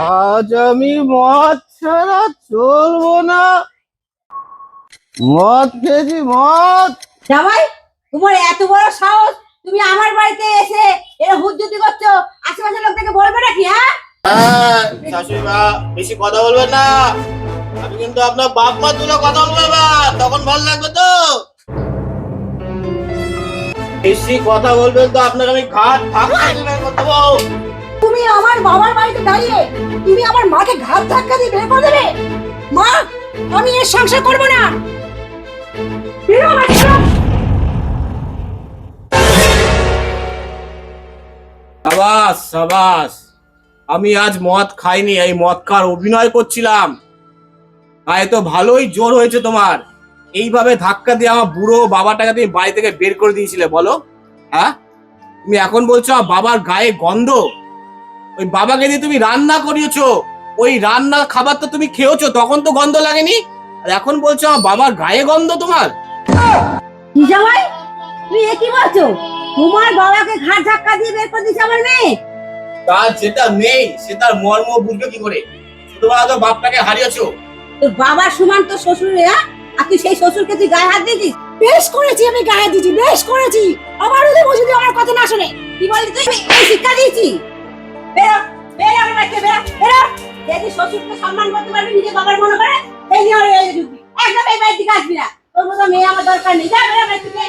আজ আমি মদ ছাড়া চলবো না। মদ খেয়েছি মদ। জামাই, তোমার এত বড় সাহস, তুমি আমার বাড়িতে এসে এর হুজ্জতি করছো, আশেপাশের লোকটাকে বলবে নাকি? হ্যাঁ শাশুড়ি মা, বেশি কথা বলবেন না। আমি কিন্তু আপনার বাপ মা তুলে কথা বলবো এবার, তখন ভালো লাগবে তো। বেশি কথা বলবেন তো আপনাকে আমি ঘাট ধাক্কা দিয়ে বের করে দেবো। তুমি আমার বাবার বাড়িতে দাঁড়িয়ে তুমি আমার মাকে ঘাত ধাক্কা দিয়ে বের করে দেবে? মা, আমি এর সংসার করব না। বেরো আমার ঘর। সাবাস সাবাস, আমি আজ মদ খাইনি, এই মদ খাওয়ার অভিনয় করছিলাম। তাই তো ভালোই জোর হয়েছে তোমার। এইভাবে ধাক্কা দিয়ে আমার বুড়ো বাবাটাকে তুমি বাড়ি থেকে বের করে দিয়েছিলে বলো? হ্যাঁ, তুমি এখন বলছো আমার বাবার গায়ে গন্ধ। ওই বাবাকে দিয়ে তুমি রান্না করিয়েছো, ওই রান্নার খাবার তো তুমি খেয়েছো, তখন তো গন্ধ লাগেনি। আর এখন বলছো আমার বাবার গায়ে গন্ধ তোমার। কি জামাই, তুমি এ কি বলছো? তোমার বাবাকে ঘাট ধাক্কা দিয়ে বের করে দিয়েছে আমার মেয়ে? তার যেটা নেই সে তার মর্ম বুঝবে কি করে? ছোটবেলা তো বাপটাকে হারিয়েছো। তোর বাবার সমান তো শ্বশুর, হ্যাঁ? আর তুই সেই শ্বশুরকে তুই গায়ে হাত দিয়েছিস? বেশ করেছি, আমি গায়ে দিয়েছি, বেশ করেছি। আবারও দেবো যদি আমার কথা না শুনে। কি বললি তুই? এই শিক্ষা দিয়েছি। বেরো, বেরো আমার বাড়িতে, বেরো, বেরো। যদি শ্বশুরকে সম্মান করতে পারবি, নিজে বাবার মনে করে, এই নিয়ে ঢুকবি। একদম এই বাড়ির দিকে আসবি না। তোর মতো মেয়ে আমার দরকার নেই। যা বেরো বাড়ি থেকে।